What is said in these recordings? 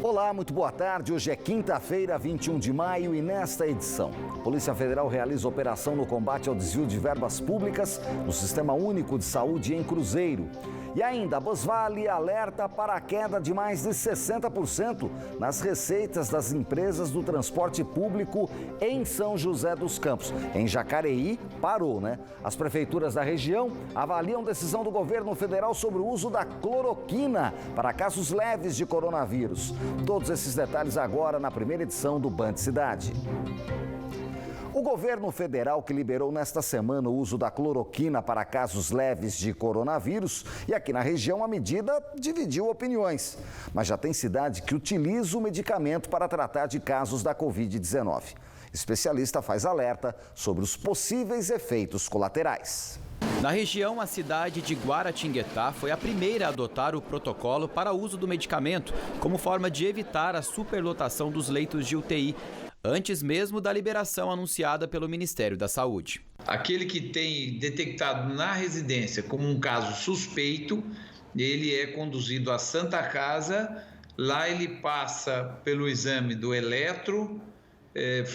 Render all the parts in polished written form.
Olá, muito boa tarde. Hoje é quinta-feira, 21 de maio e nesta edição, a Polícia Federal realiza operação no combate ao desvio de verbas públicas no Sistema Único de Saúde em Cruzeiro. E ainda, a Busvale alerta para a queda de mais de 60% nas receitas das empresas do transporte público em São José dos Campos. Em Jacareí, parou, né? As prefeituras da região avaliam decisão do governo federal sobre o uso da cloroquina para casos leves de coronavírus. Todos esses detalhes agora na primeira edição do Band Cidade. O governo federal que liberou nesta semana o uso da cloroquina para casos leves de coronavírus e aqui na região a medida dividiu opiniões. Mas já tem cidade que utiliza o medicamento para tratar de casos da Covid-19. Especialista faz alerta sobre os possíveis efeitos colaterais. Na região, a cidade de Guaratinguetá foi a primeira a adotar o protocolo para o uso do medicamento como forma de evitar a superlotação dos leitos de UTI. Antes mesmo da liberação anunciada pelo Ministério da Saúde. Aquele que tem detectado na residência como um caso suspeito, ele é conduzido à Santa Casa, lá ele passa pelo exame do eletro,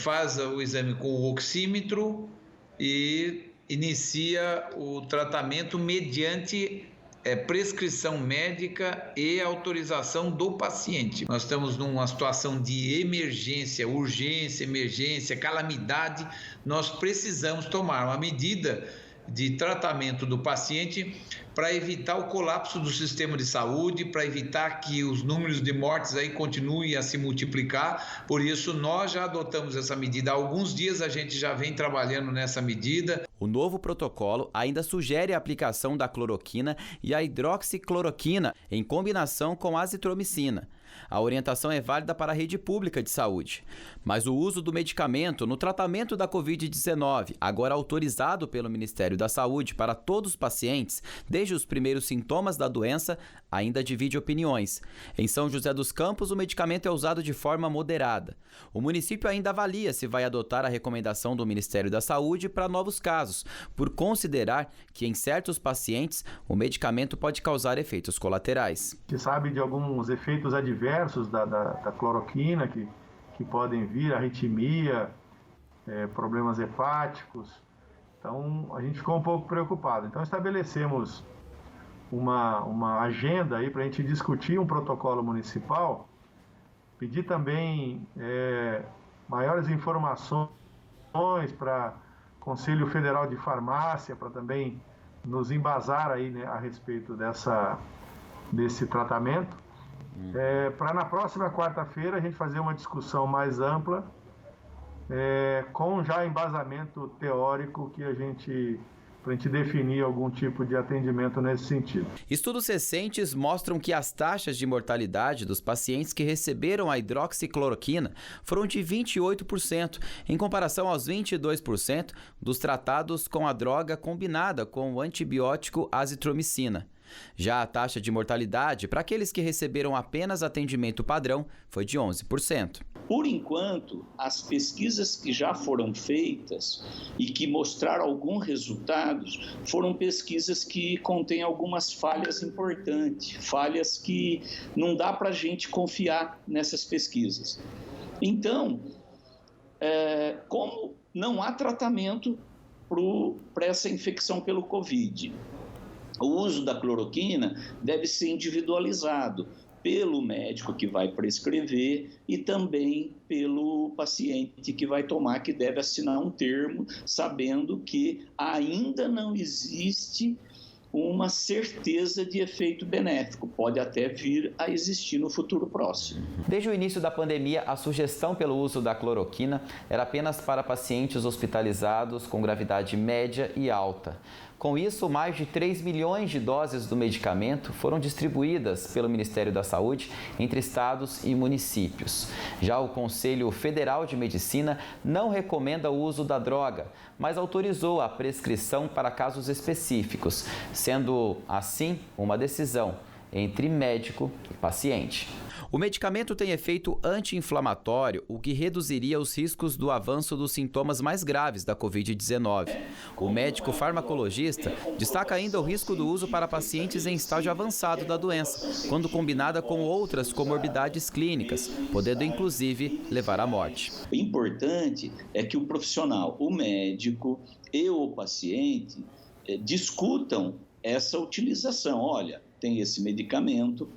faz o exame com o oxímetro e inicia o tratamento mediante prescrição médica e autorização do paciente. Nós estamos numa situação de emergência, urgência, emergência, calamidade. Nós precisamos tomar uma medida de tratamento do paciente para evitar o colapso do sistema de saúde, para evitar que os números de mortes aí continuem a se multiplicar. Por isso, nós já adotamos essa medida. Há alguns dias a gente já vem trabalhando nessa medida. O novo protocolo ainda sugere a aplicação da cloroquina e a hidroxicloroquina em combinação com azitromicina. A orientação é válida para a rede pública de saúde. Mas o uso do medicamento no tratamento da Covid-19, agora autorizado pelo Ministério da Saúde para todos os pacientes, desde os primeiros sintomas da doença, ainda divide opiniões. Em São José dos Campos, o medicamento é usado de forma moderada. O município ainda avalia se vai adotar a recomendação do Ministério da Saúde para novos casos, por considerar que em certos pacientes o medicamento pode causar efeitos colaterais. Se sabe de alguns efeitos adversos da cloroquina que podem vir, arritmia, problemas hepáticos. Então, a gente ficou um pouco preocupado. Então, estabelecemos uma agenda aí para a gente discutir um protocolo municipal, pedir também maiores informações para o Conselho Federal de Farmácia, para também nos embasar aí, né, a respeito desse tratamento, para na próxima quarta-feira a gente fazer uma discussão mais ampla, com já embasamento teórico para a gente definir algum tipo de atendimento nesse sentido. Estudos recentes mostram que as taxas de mortalidade dos pacientes que receberam a hidroxicloroquina foram de 28%, em comparação aos 22% dos tratados com a droga combinada com o antibiótico azitromicina. Já a taxa de mortalidade para aqueles que receberam apenas atendimento padrão foi de 11%. Por enquanto, as pesquisas que já foram feitas e que mostraram alguns resultados foram pesquisas que contêm algumas falhas importantes, falhas que não dá para a gente confiar nessas pesquisas. Então, como não há tratamento para essa infecção pelo Covid, o uso da cloroquina deve ser individualizado pelo médico que vai prescrever e também pelo paciente que vai tomar, que deve assinar um termo, sabendo que ainda não existe uma certeza de efeito benéfico. Pode até vir a existir no futuro próximo. Desde o início da pandemia, a sugestão pelo uso da cloroquina era apenas para pacientes hospitalizados com gravidade média e alta. Com isso, mais de 3 milhões de doses do medicamento foram distribuídas pelo Ministério da Saúde entre estados e municípios. Já o Conselho Federal de Medicina não recomenda o uso da droga, mas autorizou a prescrição para casos específicos, sendo assim uma decisão entre médico e paciente. O medicamento tem efeito anti-inflamatório, o que reduziria os riscos do avanço dos sintomas mais graves da Covid-19. O médico farmacologista destaca ainda o risco do uso para pacientes em estágio avançado da doença, quando combinada com outras comorbidades clínicas, podendo inclusive levar à morte. O importante é que o profissional, o médico e o paciente discutam essa utilização. Olha, tem esse medicamento,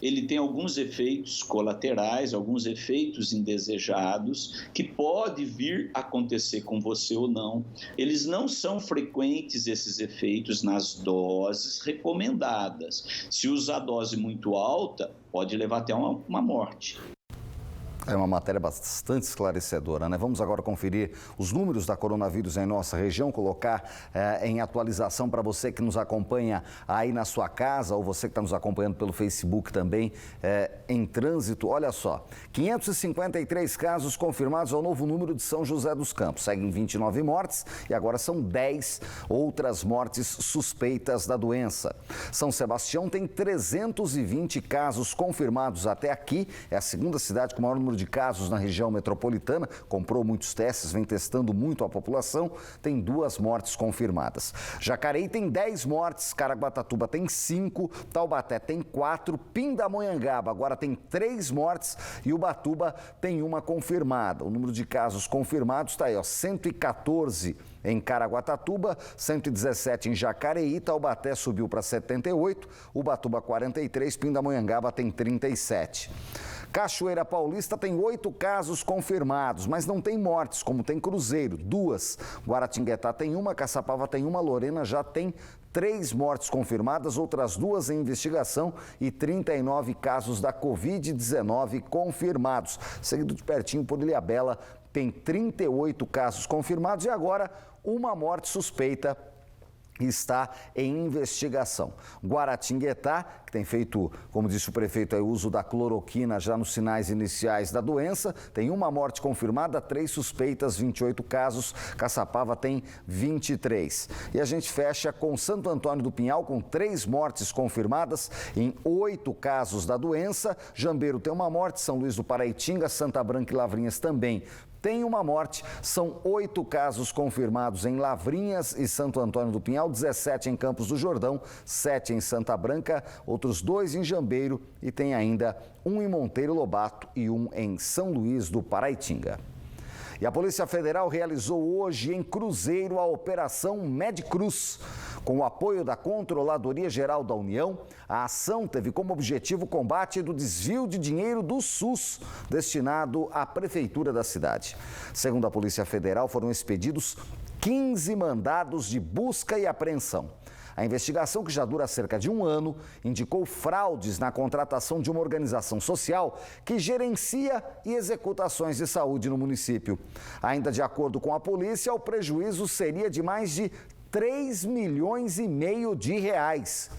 ele tem alguns efeitos colaterais, alguns efeitos indesejados, que pode vir a acontecer com você ou não. Eles não são frequentes, esses efeitos, nas doses recomendadas. Se usar dose muito alta, pode levar até uma morte. É uma matéria bastante esclarecedora, né? Vamos agora conferir os números da coronavírus em nossa região, colocar em atualização para você que nos acompanha aí na sua casa ou você que está nos acompanhando pelo Facebook também em trânsito. Olha só, 553 casos confirmados é o novo número de São José dos Campos. Seguem 29 mortes e agora são 10 outras mortes suspeitas da doença. São Sebastião tem 320 casos confirmados até aqui, é a segunda cidade com o maior número de casos na região metropolitana, comprou muitos testes, vem testando muito a população, tem 2 mortes confirmadas. Jacareí tem 10 mortes, Caraguatatuba tem 5, Taubaté tem 4, Pindamonhangaba agora tem 3 mortes e Ubatuba tem 1 confirmada. O número de casos confirmados está aí, 114 em Caraguatatuba, 117 em Jacareí, Taubaté subiu para 78, Ubatuba 43, Pindamonhangaba tem 37. Cachoeira Paulista tem 8 casos confirmados, mas não tem mortes, como tem Cruzeiro, 2. Guaratinguetá tem 1, Caçapava tem 1, Lorena já tem 3 mortes confirmadas, outras 2 em investigação e 39 casos da Covid-19 confirmados. Seguido de pertinho por Ilhabela, tem 38 casos confirmados e agora 1 morte suspeita está em investigação. Guaratinguetá, que tem feito, como disse o prefeito, o uso da cloroquina já nos sinais iniciais da doença, tem 1 morte confirmada, 3 suspeitas, 28 casos. Caçapava tem 23. E a gente fecha com Santo Antônio do Pinhal, com 3 mortes confirmadas em 8 casos da doença. Jambeiro tem 1 morte, São Luís do Paraitinga, Santa Branca e Lavrinhas também tem 1 morte, são 8 casos confirmados em Lavrinhas e Santo Antônio do Pinhal, 17 em Campos do Jordão, 7 em Santa Branca, outros 2 em Jambeiro e tem ainda 1 em Monteiro Lobato e 1 em São Luís do Paraitinga. E a Polícia Federal realizou hoje em Cruzeiro a Operação Medcruz. Com o apoio da Controladoria Geral da União, a ação teve como objetivo o combate do desvio de dinheiro do SUS, destinado à Prefeitura da cidade. Segundo a Polícia Federal, foram expedidos 15 mandados de busca e apreensão. A investigação, que já dura cerca de 1 ano, indicou fraudes na contratação de uma organização social que gerencia e executa ações de saúde no município. Ainda de acordo com a polícia, o prejuízo seria de mais de 3,5 milhões de reais.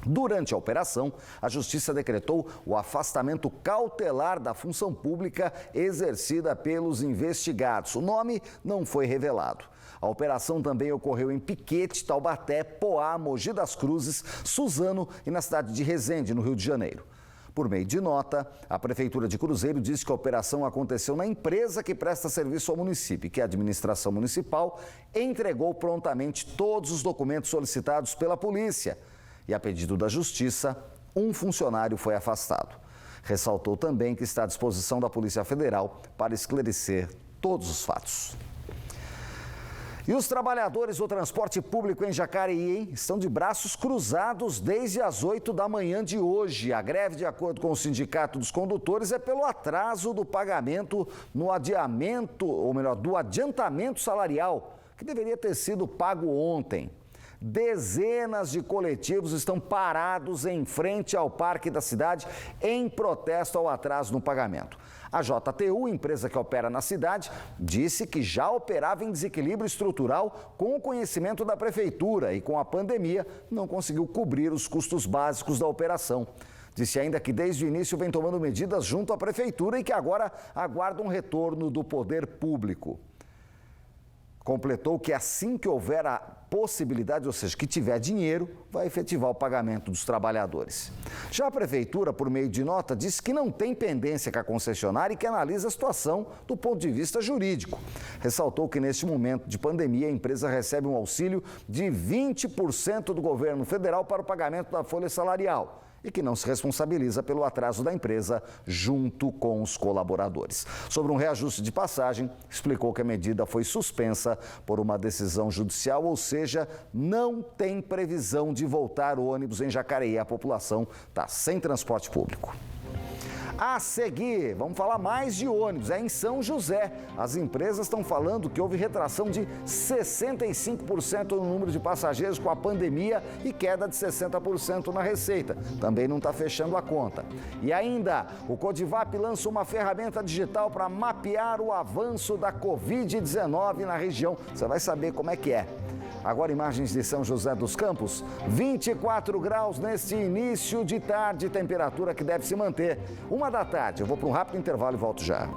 Durante a operação, a Justiça decretou o afastamento cautelar da função pública exercida pelos investigados. O nome não foi revelado. A operação também ocorreu em Piquete, Taubaté, Poá, Mogi das Cruzes, Suzano e na cidade de Resende, no Rio de Janeiro. Por meio de nota, a Prefeitura de Cruzeiro disse que a operação aconteceu na empresa que presta serviço ao município e que a administração municipal entregou prontamente todos os documentos solicitados pela polícia. E a pedido da Justiça, um funcionário foi afastado. Ressaltou também que está à disposição da Polícia Federal para esclarecer todos os fatos. E os trabalhadores do transporte público em Jacareí estão de braços cruzados desde as 8 da manhã de hoje. A greve, de acordo com o Sindicato dos Condutores, é pelo atraso do pagamento no adiamento, ou melhor, do adiantamento salarial, que deveria ter sido pago ontem. Dezenas de coletivos estão parados em frente ao Parque da Cidade em protesto ao atraso no pagamento. A JTU, empresa que opera na cidade, disse que já operava em desequilíbrio estrutural com o conhecimento da prefeitura e com a pandemia não conseguiu cobrir os custos básicos da operação. Disse ainda que desde o início vem tomando medidas junto à prefeitura e que agora aguarda um retorno do poder público. Completou que assim que houver a possibilidade, ou seja, que tiver dinheiro, vai efetivar o pagamento dos trabalhadores. Já a Prefeitura, por meio de nota, disse que não tem pendência com a concessionária e que analisa a situação do ponto de vista jurídico. Ressaltou que neste momento de pandemia a empresa recebe um auxílio de 20% do governo federal para o pagamento da folha salarial e que não se responsabiliza pelo atraso da empresa junto com os colaboradores. Sobre um reajuste de passagem, explicou que a medida foi suspensa por uma decisão judicial, ou seja, não tem previsão de voltar o ônibus em Jacareí. A população está sem transporte público. A seguir, vamos falar mais de ônibus, é em São José. As empresas estão falando que houve retração de 65% no número de passageiros com a pandemia e queda de 60% na receita. Também não está fechando a conta. E ainda, o Codivap lança uma ferramenta digital para mapear o avanço da Covid-19 na região. Você vai saber como é que é. Agora imagens de São José dos Campos, 24 graus neste início de tarde, temperatura que deve se manter. 1 da tarde, eu vou para um rápido intervalo e volto já.